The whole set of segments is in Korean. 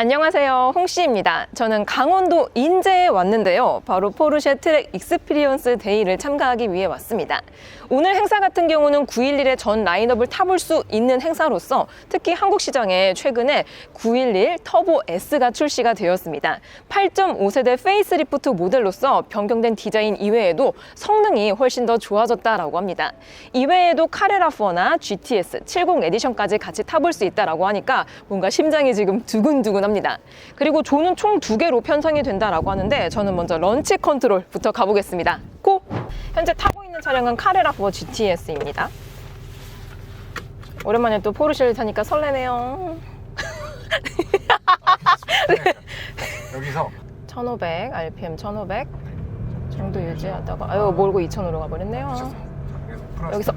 안녕하세요, 홍씨입니다. 저는 강원도 인제에 왔는데요. 바로 포르쉐 트랙 익스피리언스 데이를 참가하기 위해 왔습니다. 오늘 행사 같은 경우는 911의 전 라인업을 타볼 수 있는 행사로서 특히 한국 시장에 최근에 911 터보 S가 출시가 되었습니다. 8.5세대 페이스리프트 모델로서 변경된 디자인 이외에도 성능이 훨씬 더 좋아졌다라고 합니다. 이외에도 카레라4나 GTS 70 에디션까지 같이 타볼 수 있다라고 하니까 뭔가 심장이 지금 두근두근합니다. 그리고 조는 총 2개로 편성이 된다라고 하는데 저는 먼저 런치 컨트롤부터 가보겠습니다. 고! 현재 타고 있는 차량은 카레라4 GTS입니다. 오랜만에 또 포르쉐를 타니까 설레네요. 여기서 1500, RPM 1500 정도 유지하다가 아유 몰고 2000으로 가버렸네요. 여기서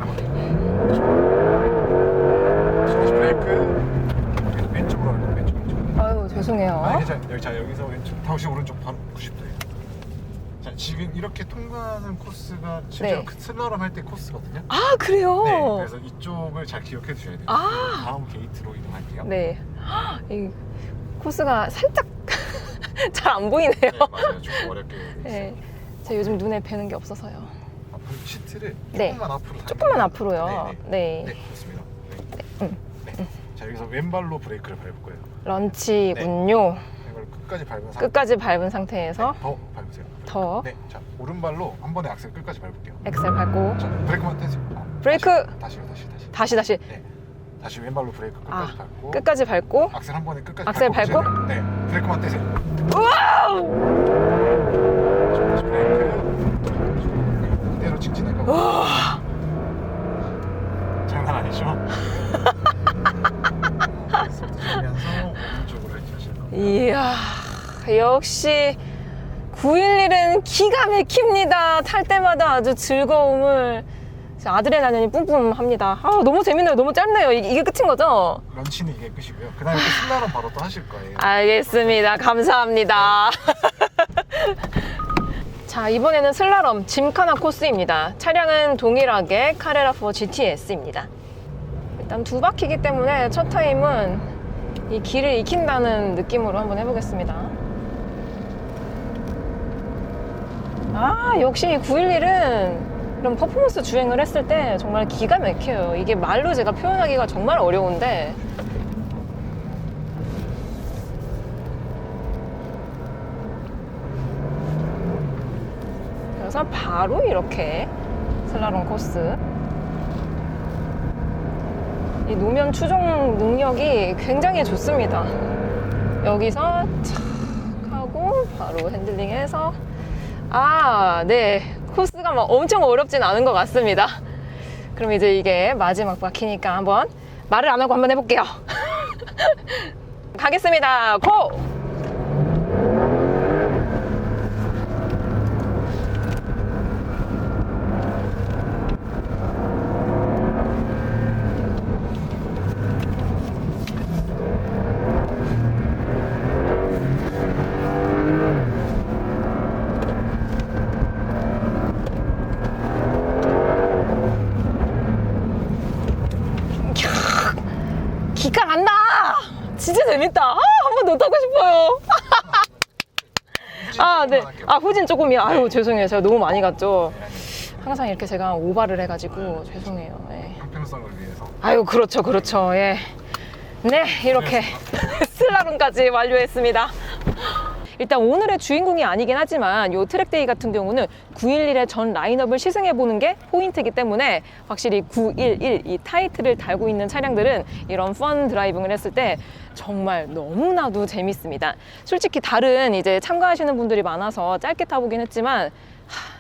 브레이크 왼쪽으로 하는 거 왼쪽. 아유 죄송해요. 여기서 왼쪽 다시 오른쪽 바로 90도예요. 자, 지금 이렇게 통과하는 코스가 실제로 네. 그 슬러럼 할 때 코스거든요. 아 그래요? 네, 그래서 이쪽을 잘 기억해 두셔야 돼요. 아. 다음 게이트로 이동할게요. 네. 이 코스가 살짝 잘 안 보이네요. 네, 맞아요. 좀 어렵게. 네. 제가 요즘 눈에 뵈는 게 없어서요. 앞으로 시트를 네. 조금만 앞으로. 조금만 앞으로요. 네. 네. 네, 좋습니다. 네. 자, 여기서 왼발로 브레이크를 밟을 거예요. 런치군요. 이걸 끝까지 밟은 상태. 끝까지 밟은 상태에서 네, 더 밟으세요. 더 네, 자, 오른발로 한 번에 악셀 끝까지 밟을게요. 엑셀 밟고 자, 브레이크만 떼세요. 브레이크! 다시. 다시 네, 다시 왼발로 브레이크 끝까지 밟고. 끝까지 밟고 악셀 한 번에 끝까지 악셀 밟고? 보셔야 돼요. 네, 브레이크만 떼세요. 우와우! 다시 브레이크. 네, 이대로 직진할 거고. 장난 아니죠? 속도 줄이면서 오른쪽으로 해주실 겁니다. 이야, 역시 911은 기가 막힙니다. 탈 때마다 아주 즐거움을 아드레날린이 뿜뿜합니다. 아, 너무 재밌네요. 너무 짧네요. 이게 끝인 거죠? 런치는 이게 끝이고요. 그 다음에 또 슬라럼 바로 또 하실 거예요. 알겠습니다. 감사합니다. 자, 이번에는 슬라럼 짐카나 코스입니다. 차량은 동일하게 카레라4 GTS입니다. 일단 두 바퀴이기 때문에 첫 타임은 이 길을 익힌다는 느낌으로 한번 해보겠습니다. 아, 역시 911은 이런 퍼포먼스 주행을 했을 때 정말 기가 막혀요. 이게 말로 제가 표현하기가 정말 어려운데 그래서 바로 이렇게 슬라롬 코스, 이 노면 추종 능력이 굉장히 좋습니다. 여기서 착 하고 바로 핸들링해서 네, 코스가 막 엄청 어렵진 않은 것 같습니다. 그럼 이제 이게 마지막 바퀴니까 한번 말을 안 하고 한번 해볼게요. 가겠습니다. 고! 기가 난다! 진짜 재밌다! 한 번 더 타고 싶어요! 네. 후진 조금이요. 아유, 죄송해요. 제가 너무 많이 갔죠. 항상 이렇게 제가 오바를 해가지고 죄송해요. 네. 형평성을 위해서. 아유, 그렇죠. 예. 네, 이렇게 슬라롬까지 완료했습니다. 일단 오늘의 주인공이 아니긴 하지만 이 트랙데이 같은 경우는 911의 전 라인업을 시승해보는 게 포인트이기 때문에 확실히 911 이 타이틀을 달고 있는 차량들은 이런 펀 드라이빙을 했을 때 정말 너무나도 재밌습니다. 솔직히 다른 이제 참가하시는 분들이 많아서 짧게 타보긴 했지만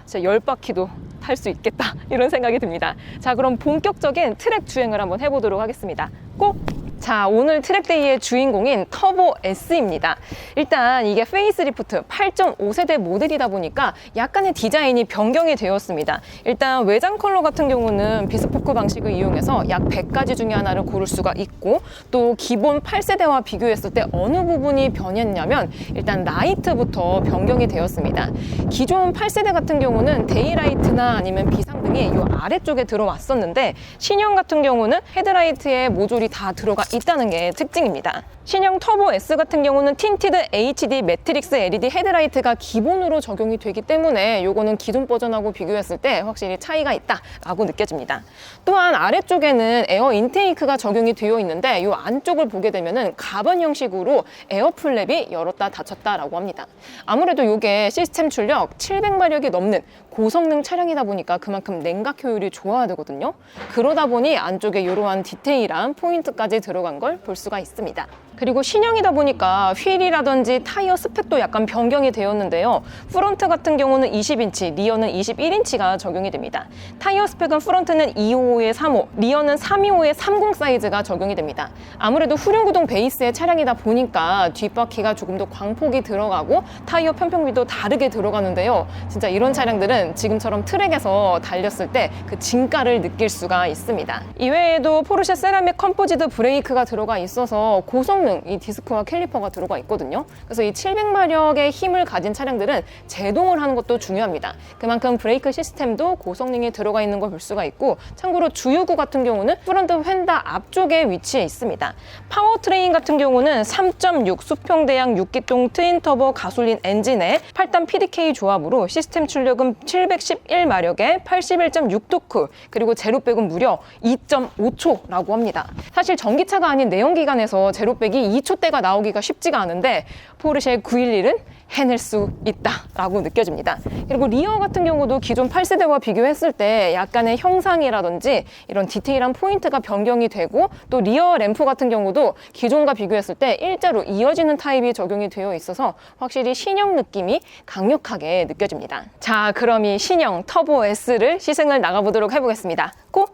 진짜 10바퀴도 탈 수 있겠다 이런 생각이 듭니다. 자, 그럼 본격적인 트랙 주행을 한번 해보도록 하겠습니다. 고! 자, 오늘 트랙데이의 주인공인 터보 S입니다. 일단 이게 페이스리프트 8.5세대 모델이다 보니까 약간의 디자인이 변경이 되었습니다. 일단 외장 컬러 같은 경우는 비스포크 방식을 이용해서 약 100가지 중에 하나를 고를 수가 있고, 또 기본 8세대와 비교했을 때 어느 부분이 변했냐면 일단 라이트부터 변경이 되었습니다. 기존 8세대 같은 경우는 데이라이트나 아니면 비상 등이 이 아래쪽에 들어왔었는데 신형 같은 경우는 헤드라이트에 모듈이 다 들어가 있다는 게 특징입니다. 신형 터보 S 같은 경우는 틴티드 HD 매트릭스 LED 헤드라이트가 기본으로 적용이 되기 때문에 요거는 기존 버전하고 비교했을 때 확실히 차이가 있다라고 느껴집니다. 또한 아래쪽에는 에어 인테이크가 적용이 되어 있는데 이 안쪽을 보게 되면은 가번 형식으로 에어 플랩이 열었다 닫혔다라고 합니다. 아무래도 이게 시스템 출력 700마력이 넘는 고성능 차량이다 보니까 그만큼 냉각 효율이 좋아야 되거든요. 그러다 보니 안쪽에 이러한 디테일한 포인트까지 들어간 걸 볼 수가 있습니다. 그리고 신형이다 보니까 휠이라든지 타이어 스펙도 약간 변경이 되었는데요. 프론트 같은 경우는 20인치, 리어는 21인치가 적용이 됩니다. 타이어 스펙은 프론트는 255에 35, 리어는 325에 30 사이즈가 적용이 됩니다. 아무래도 후륜구동 베이스의 차량이다 보니까 뒷바퀴가 조금 더 광폭이 들어가고 타이어 편평비도 다르게 들어가는데요. 진짜 이런 차량들은 지금처럼 트랙에서 달렸을 때 그 진가를 느낄 수가 있습니다. 이외에도 포르쉐 세라믹 컴포지트 브레이크가 들어가 있어서 고성능 이 디스크와 캘리퍼가 들어가 있거든요. 그래서 이 700마력의 힘을 가진 차량들은 제동을 하는 것도 중요합니다. 그만큼 브레이크 시스템도 고성능이 들어가 있는 걸 볼 수가 있고, 참고로 주유구 같은 경우는 프론트 휀다 앞쪽에 위치해 있습니다. 파워트레인 같은 경우는 3.6 수평대양 6기통 트윈터보 가솔린 엔진에 8단 PDK 조합으로 시스템 출력은 711마력에 81.6토크, 그리고 제로백은 무려 2.5초라고 합니다. 사실 전기차가 아닌 내연기관에서 제로백이 2초대가 나오기가 쉽지가 않은데 포르쉐 911은 해낼 수 있다라고 느껴집니다. 그리고 리어 같은 경우도 기존 8세대와 비교했을 때 약간의 형상이라든지 이런 디테일한 포인트가 변경이 되고, 또 리어 램프 같은 경우도 기존과 비교했을 때 일자로 이어지는 타입이 적용이 되어 있어서 확실히 신형 느낌이 강력하게 느껴집니다. 자, 그럼 이 신형 터보 S를 시승을 나가보도록 해보겠습니다. 고!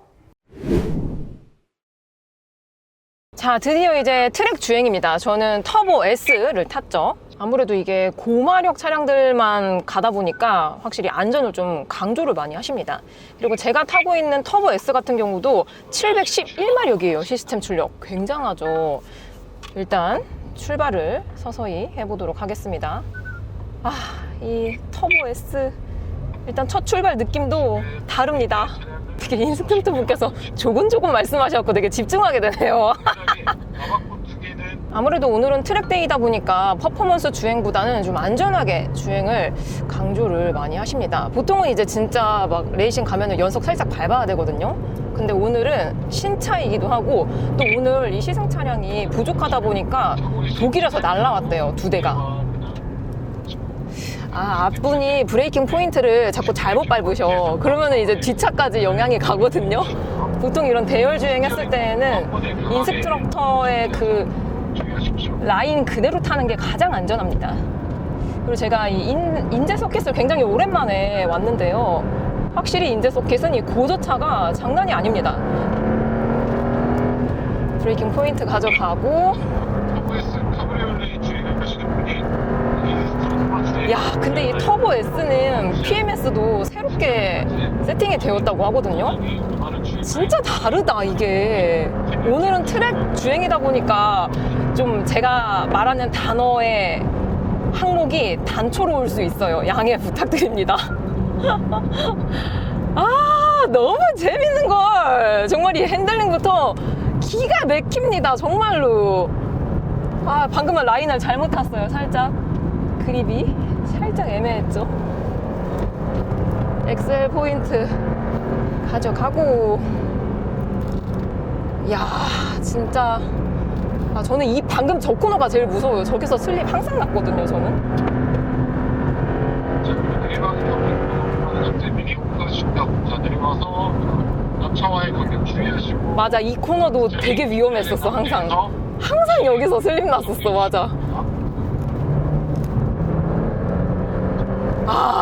자, 드디어 이제 트랙 주행입니다. 저는 터보 S를 탔죠. 아무래도 이게 고마력 차량들만 가다 보니까 확실히 안전을 좀 강조를 많이 하십니다. 그리고 제가 타고 있는 터보 S 같은 경우도 711마력이에요. 시스템 출력 굉장하죠. 일단 출발을 서서히 해보도록 하겠습니다. 이 터보 S 일단 첫 출발 느낌도 다릅니다. 되게 인스턴트 분께서 조곤조곤 말씀하셔서 되게 집중하게 되네요. 아무래도 오늘은 트랙데이다 보니까 퍼포먼스 주행보다는 좀 안전하게 주행을 강조를 많이 하십니다. 보통은 이제 진짜 막 레이싱 가면은 연속 살짝 밟아야 되거든요. 근데 오늘은 신차이기도 하고, 또 오늘 이 시승 차량이 부족하다 보니까 독일에서 날라왔대요, 2대가. 앞분이 브레이킹 포인트를 자꾸 잘못 밟으셔. 그러면 이제 뒷차까지 영향이 가거든요. 보통 이런 대열 주행했을 때에는 인스트럭터의 그 라인 그대로 타는 게 가장 안전합니다. 그리고 제가 이 인제 서킷을 굉장히 오랜만에 왔는데요. 확실히 인제 서킷은 이 고저차가 장난이 아닙니다. 브레이킹 포인트 가져가고, 야, 근데 이 터보 S는 PMS도 새롭게 세팅이 되었다고 하거든요. 진짜 다르다 이게. 오늘은 트랙 주행이다 보니까 좀 제가 말하는 단어의 항목이 단초로울 수 있어요. 양해 부탁드립니다. 너무 재밌는 걸. 정말 이 핸들링부터 기가 막힙니다, 정말로. 방금은 라인을 잘못 탔어요. 살짝 그립이 살짝 애매했죠. 엑셀 포인트 가져가고, 야, 진짜 저는 이 방금 저 코너가 제일 무서워요. 저기서 슬립 항상 났거든요, 저는. 맞아, 이 코너도 되게 위험했었어. 항상 여기서 슬립 났었어. 맞아.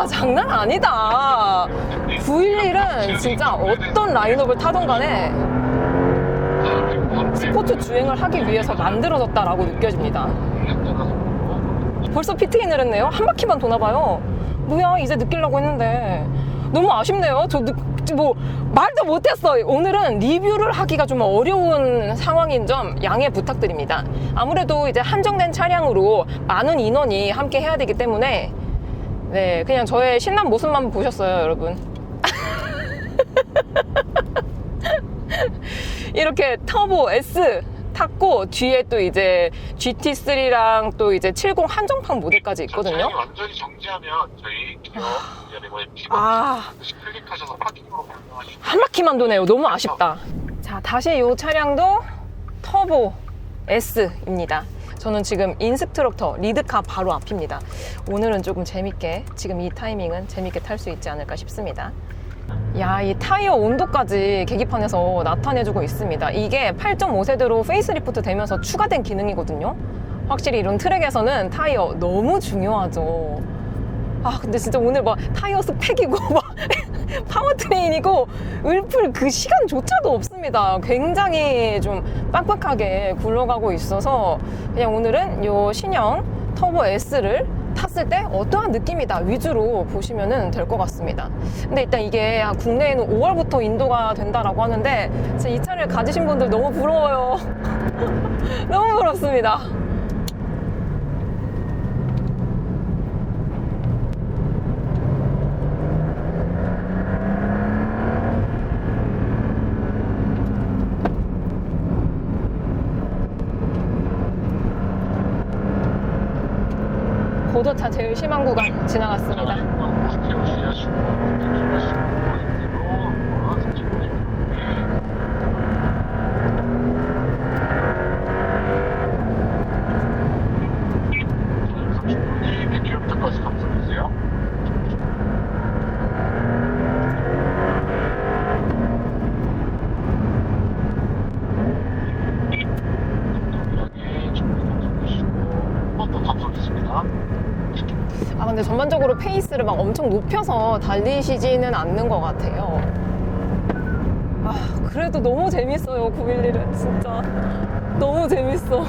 장난 아니다. 911은 진짜 어떤 라인업을 타던 간에 스포츠 주행을 하기 위해서 만들어졌다라고 느껴집니다. 벌써 피트인을 했네요. 한 바퀴만 도나봐요. 뭐야, 이제 느끼려고 했는데. 너무 아쉽네요. 말도 못했어. 오늘은 리뷰를 하기가 좀 어려운 상황인 점 양해 부탁드립니다. 아무래도 이제 한정된 차량으로 많은 인원이 함께 해야 되기 때문에, 네, 그냥 저의 신난 모습만 보셨어요, 여러분. 이렇게 터보 S 탔고 뒤에 또 이제 GT3랑 또 이제 70 한정판 모델까지 있거든요. 차량이 완전히 정지하면 저희 기업 연예고에 아, 클릭하셔서 파킹으로 변경하시면 한 바퀴만 도네요. 너무 아쉽다. 자, 다시 이 차량도 터보 S입니다. 저는 지금 인스트럭터 리드카 바로 앞입니다. 오늘은 조금 재밌게, 지금 이 타이밍은 재밌게 탈 수 있지 않을까 싶습니다. 야, 이 타이어 온도까지 계기판에서 나타내주고 있습니다. 이게 8.5세대로 페이스리프트 되면서 추가된 기능이거든요. 확실히 이런 트랙에서는 타이어 너무 중요하죠. 아, 근데 진짜 오늘 막 타이어 스펙이고 막 파워트레인이고 을풀 그 시간조차도 없습니다. 굉장히 좀 빡빡하게 굴러가고 있어서 그냥 오늘은 요 신형 터보 S를 탔을 때 어떠한 느낌이다 위주로 보시면 될 것 같습니다. 근데 일단 이게 국내에는 5월부터 인도가 된다라고 하는데 진짜 이 차를 가지신 분들 너무 부러워요. 너무 부럽습니다. 고도차 제일 심한 구간 지나갔습니다. 아, 근데 전반적으로 페이스를 막 엄청 높여서 달리시지는 않는 것 같아요. 아, 그래도 너무 재밌어요, 911은. 진짜. 너무 재밌어.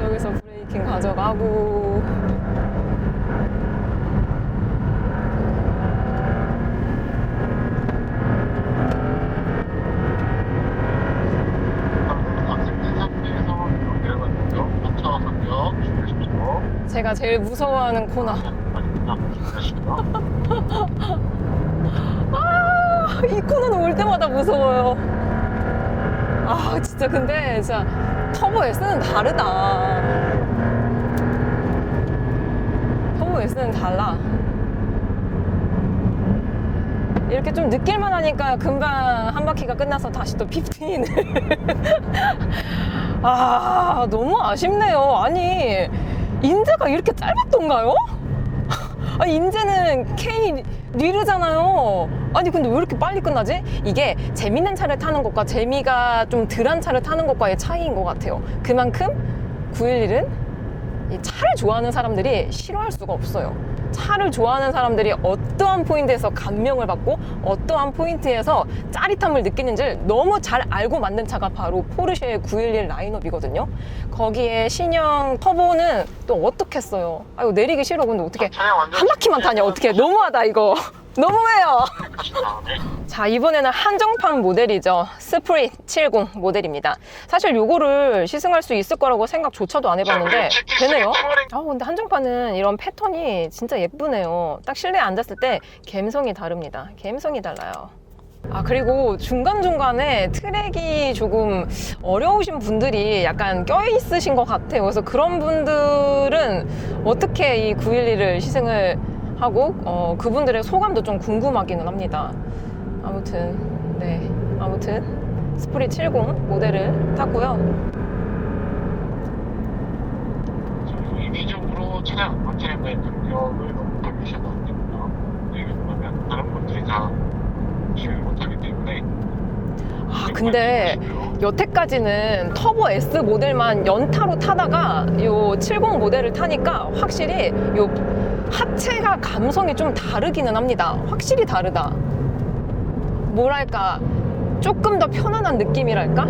여기서 브레이킹 가져가고. 제가 제일 무서워하는 코너. 아, 이 코너는 올 때마다 무서워요. 아, 진짜 근데 진짜 터보 S는 다르다. 터보 S는 달라. 이렇게 좀 느낄만 하니까 금방 한 바퀴가 끝나서 다시 또 15을. 아, 너무 아쉽네요. 아니, 인제가 이렇게 짧았던가요? 아니, 인제는 K 리르잖아요. 아니, 근데 왜 이렇게 빨리 끝나지? 이게 재밌는 차를 타는 것과 재미가 좀 덜한 차를 타는 것과의 차이인 것 같아요. 그만큼 911은 이 차를 좋아하는 사람들이 싫어할 수가 없어요. 차를 좋아하는 사람들이 어떠한 포인트에서 감명을 받고 어떠한 포인트에서 짜릿함을 느끼는지를 너무 잘 알고 만든 차가 바로 포르쉐의 911 라인업이거든요. 거기에 신형 터보는 또 어떻게 했어요? 아이고, 내리기 싫어. 근데 어떻게 한 바퀴만 타냐? 어떻게? 너무하다 이거. 너무해요. 자, 이번에는 한정판 모델이죠. 스프릿 70 모델입니다. 사실 요거를 시승할 수 있을 거라고 생각조차도 안 해봤는데 되네요. 아, 근데 한정판은 이런 패턴이 진짜 예쁘네요. 딱 실내에 앉았을 때 감성이 다릅니다. 감성이 달라요. 아, 그리고 중간중간에 트랙이 조금 어려우신 분들이 약간 껴있으신 것 같아요. 그래서 그런 분들은 어떻게 이 911을 시승을 하고 그분들의 소감도 좀 궁금하기는 합니다. 아무튼 네, 아무튼 스프릿 70 모델을 탔고요. 인위적으로 차량 안전에 간격을 너무 밝히셔도 안 됩니다. 왜냐면 다른 분들이 다 주의를 못하기 때문에. 아, 근데 여태까지는 터보 S 모델만 연타로 타다가 요 70 모델을 타니까 확실히 요 하체가 감성이 좀 다르기는 합니다. 확실히 다르다. 뭐랄까, 조금 더 편안한 느낌이랄까?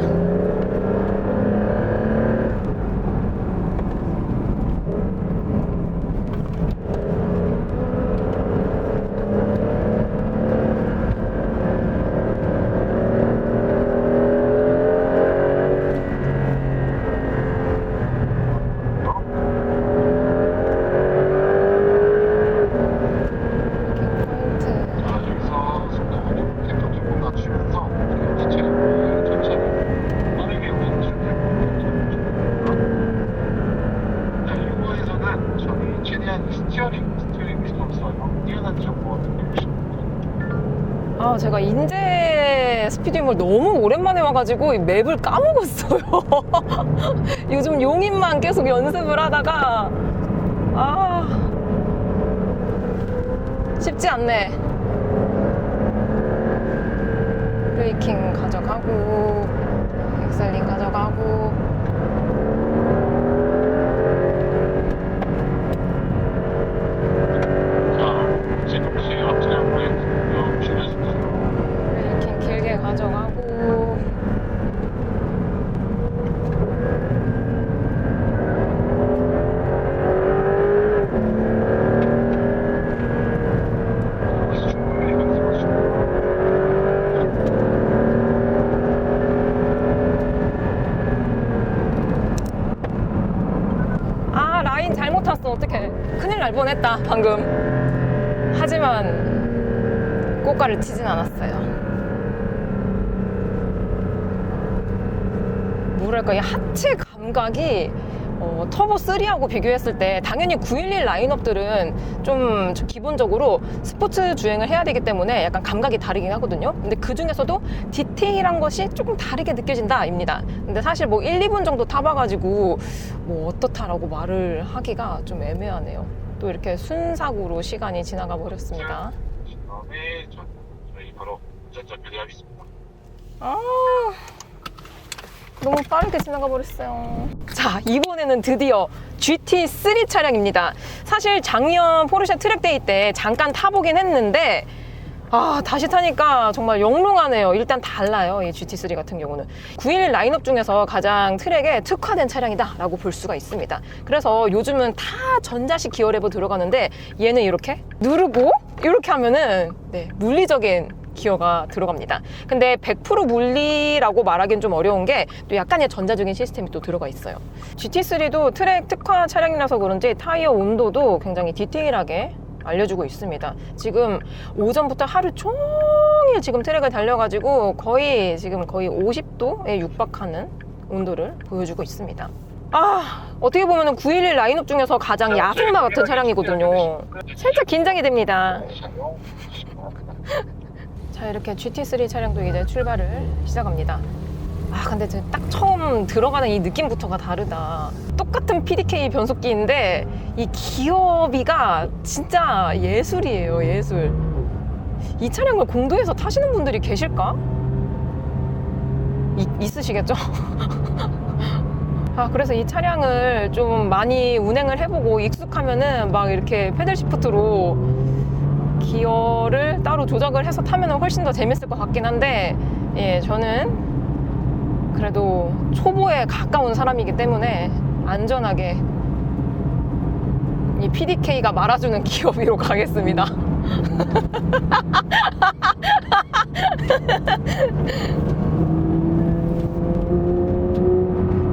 아, 제가 인제 스피드몰 너무 오랜만에 와가지고 이 맵을 까먹었어요. 요즘 용인만 계속 연습을 하다가 쉽지 않네. 브레이킹 가져가고 엑셀링 가져가고. 자, 지금 앞차량 보내주세요. 주변시켜요. 브레이킹 길게 가져가고. 충분히 연습하시고. 라인 잘못 탔어. 어떡해. 큰일 날 뻔했다 방금. 하지만 꽃가를 치진 않았어요. 뭐랄까, 이 하체 감각이 터보 3하고 비교했을 때 당연히 911 라인업들은 좀 기본적으로 스포츠 주행을 해야 되기 때문에 약간 감각이 다르긴 하거든요. 근데 그 중에서도 디테일한 것이 조금 다르게 느껴진다입니다. 근데 사실 뭐 1, 2분 정도 타봐가지고 뭐 어떻다라고 말을 하기가 좀 애매하네요. 또 이렇게 순삭으로 시간이 지나가 버렸습니다. 다음에 저희 바로 운전자 교대하겠습니다. 너무 빠르게 지나가 버렸어요. 자, 이번에는 드디어 GT3 차량입니다. 사실 작년 포르쉐 트랙데이 때 잠깐 타보긴 했는데 다시 타니까 정말 영롱하네요. 일단 달라요, 이 GT3 같은 경우는. 911 라인업 중에서 가장 트랙에 특화된 차량이다 라고 볼 수가 있습니다. 그래서 요즘은 다 전자식 기어 레버 들어가는데 얘는 이렇게 누르고 이렇게 하면은 물리적인 기어가 들어갑니다. 근데 100% 물리라고 말하기는 좀 어려운 게 또 약간의 전자적인 시스템이 또 들어가 있어요. GT3도 트랙 특화 차량이라서 그런지 타이어 온도도 굉장히 디테일하게 알려주고 있습니다. 지금 오전부터 하루 종일 지금 트랙을 달려가지고 거의 50도에 육박하는 온도를 보여주고 있습니다. 어떻게 보면 911 라인업 중에서 가장 야생마 같은 차량이거든요. 살짝 긴장이 됩니다. 자, 이렇게 GT3 차량도 이제 출발을 시작합니다. 근데 딱 처음 들어가는 이 느낌부터가 다르다. 똑같은 PDK 변속기인데 이 기어비가 진짜 예술이에요, 예술. 이 차량을 공도에서 타시는 분들이 계실까? 있으시겠죠? 그래서 이 차량을 좀 많이 운행을 해보고 익숙하면은 막 이렇게 패들 시프트로 기어를 따로 조작을 해서 타면 훨씬 더 재밌을 것 같긴 한데, 저는 그래도 초보에 가까운 사람이기 때문에 안전하게 이 PDK가 말아주는 기어비로 가겠습니다.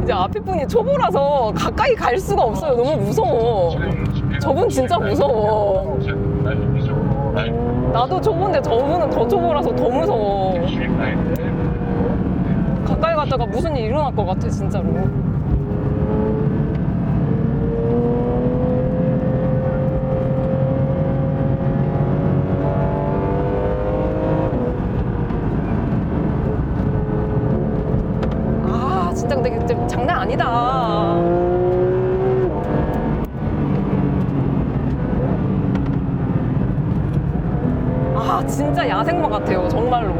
이제 앞에 분이 초보라서 가까이 갈 수가 없어요. 너무 무서워. 저분 진짜 무서워. 나도 초보인데 저분은 더 초보라서 더 무서워. 가까이 갔다가 무슨 일 일어날 것 같아, 진짜로. 진짜 근데 진짜 장난 아니다. 진짜 야생마 같아요, 정말로.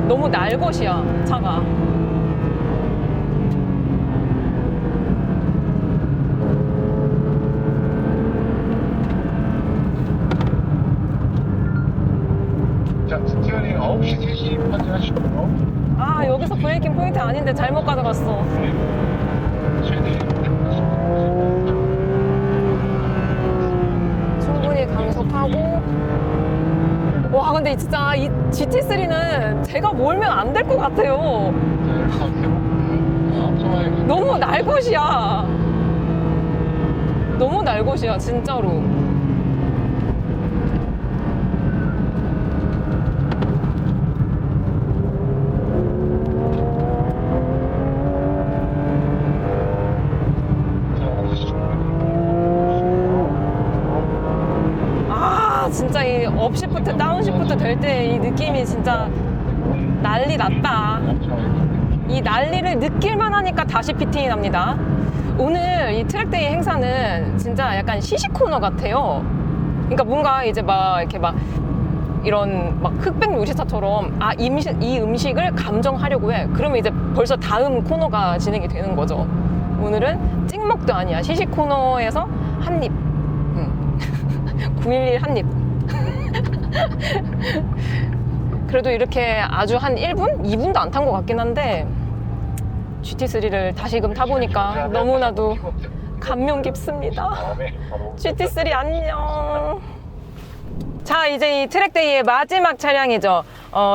너무 날것이야, 차가. 자, 스티어링 9시 3시 판정하시고요. 여기서 브레이킹 포인트 아닌데 잘못 가져갔어. 충분히 감속하고. 와, 근데 진짜 이 GT3는 제가 몰면 안 될 것 같아요. 너무 날것이야. 너무 날것이야, 진짜로. 진짜 이 업시프트, 다운시프트 될 때 이 느낌이 진짜 난리 났다. 이 난리를 느낄만 하니까 다시 피팅이 납니다. 오늘 이 트랙데이 행사는 진짜 약간 시식 코너 같아요. 그러니까 뭔가 이제 막 이렇게 막 이런 막 흑백 요리사처럼 이 음식을 감정하려고 해. 그러면 이제 벌써 다음 코너가 진행이 되는 거죠. 오늘은 찍먹도 아니야. 시식 코너에서 한 입. 911 한 입. 그래도 이렇게 아주 한 1분? 2분도 안 탄 것 같긴 한데 GT3를 다시금 타보니까 너무나도 감명 깊습니다. GT3 안녕. 자, 이제 이 트랙데이의 마지막 차량이죠.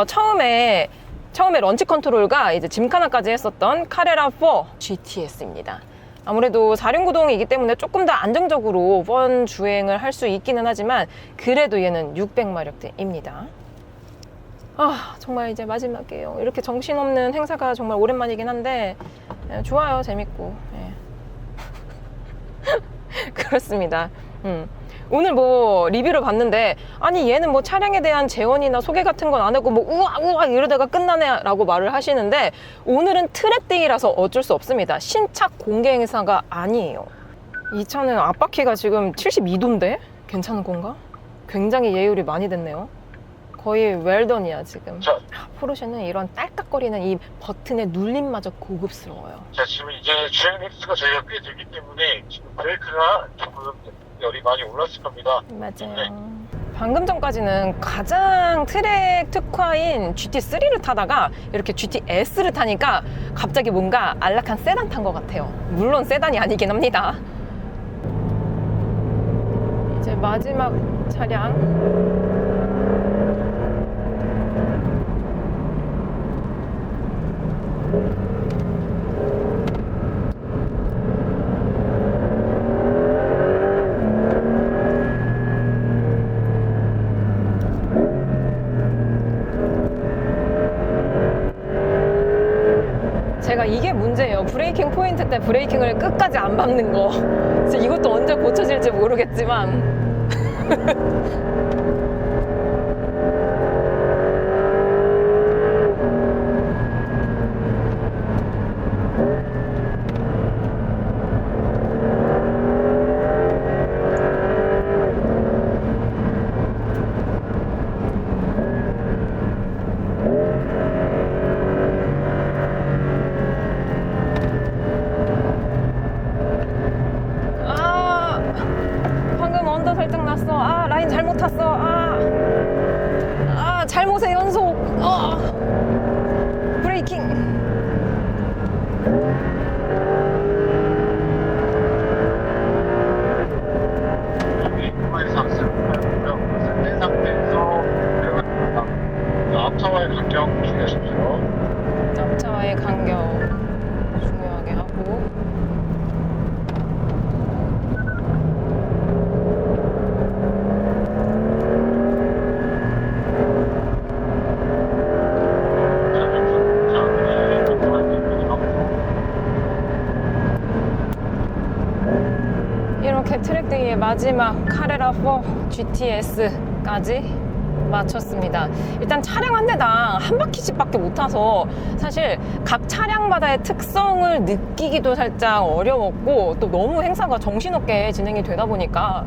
처음에 런치 컨트롤과 이제 짐카나까지 했었던 카레라4 GTS입니다. 아무래도 4륜구동이기 때문에 조금 더 안정적으로 번 주행을 할 수 있기는 하지만 그래도 얘는 600마력대입니다. 정말 이제 마지막이에요. 이렇게 정신없는 행사가 정말 오랜만이긴 한데 좋아요. 재밌고. 그렇습니다. 오늘 뭐 리뷰를 봤는데 아니 얘는 뭐 차량에 대한 재원이나 소개 같은 건 안 하고 뭐 우와 이러다가 끝나네 라고 말을 하시는데 오늘은 트랙데이라서 어쩔 수 없습니다. 신차 공개 행사가 아니에요. 이 차는 앞바퀴가 지금 72도인데 괜찮은 건가? 굉장히 예율이 많이 됐네요. 거의 웰던이야 지금. 포르쉐는 이런 딸깍거리는 이 버튼의 눌림마저 고급스러워요. 자, 지금 이제 주행 횟수가 저희가 꽤 되기 때문에 지금 브레이크가 조금 열이 많이 올랐을 겁니다. 맞아요. 네. 방금 전까지는 가장 트랙 특화인 GT3를 타다가 이렇게 GTS를 타니까 갑자기 뭔가 안락한 세단 탄 것 같아요. 물론 세단이 아니긴 합니다. 이제 마지막 차량. 제가 이게 문제예요. 브레이킹 포인트 때 브레이킹을 끝까지 안 밟는 거. 그래서 이것도 언제 고쳐질지 모르겠지만 방금 언더 설정 났어. 라인 잘못 탔어. 잘못의 연속. 브레이킹. 브레이크만 상승하고요. 상태 상태에서 앞차와의 간격 주의하십시오. 앞차와의 간격 중요하게 하고. 이렇게 트랙데이의 마지막 카레라4 GTS까지 마쳤습니다. 일단 차량 한 대당 한 바퀴씩밖에 못 타서 사실 각 차량마다의 특성을 느끼기도 살짝 어려웠고 또 너무 행사가 정신없게 진행이 되다 보니까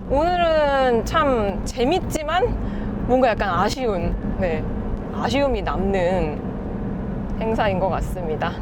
오늘은 참 재밌지만 뭔가 약간 아쉬움이 남는 행사인 것 같습니다.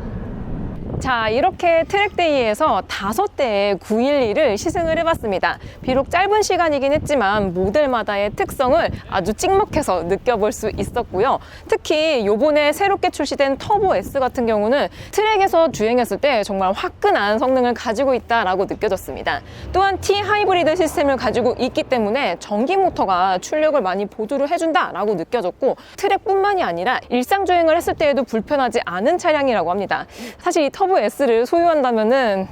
자, 이렇게 트랙데이에서 5대의 911을 시승을 해봤습니다. 비록 짧은 시간이긴 했지만 모델마다의 특성을 아주 찍먹해서 느껴볼 수 있었고요. 특히 요번에 새롭게 출시된 터보 S 같은 경우는 트랙에서 주행했을 때 정말 화끈한 성능을 가지고 있다라고 느껴졌습니다. 또한 T 하이브리드 시스템을 가지고 있기 때문에 전기 모터가 출력을 많이 보조를 해준다라고 느껴졌고 트랙뿐만이 아니라 일상 주행을 했을 때에도 불편하지 않은 차량이라고 합니다. 사실 이 터보 S를 소유한다면은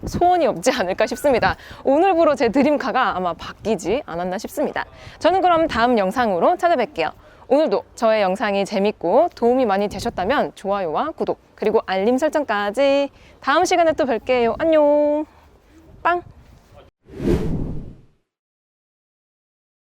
소원이 없지 않을까 싶습니다. 오늘부로 제 드림카가 아마 바뀌지 않았나 싶습니다. 저는 그럼 다음 영상으로 찾아뵐게요. 오늘도 저의 영상이 재밌고 도움이 많이 되셨다면 좋아요와 구독 그리고 알림 설정까지 다음 시간에 또 뵐게요. 안녕. 빵.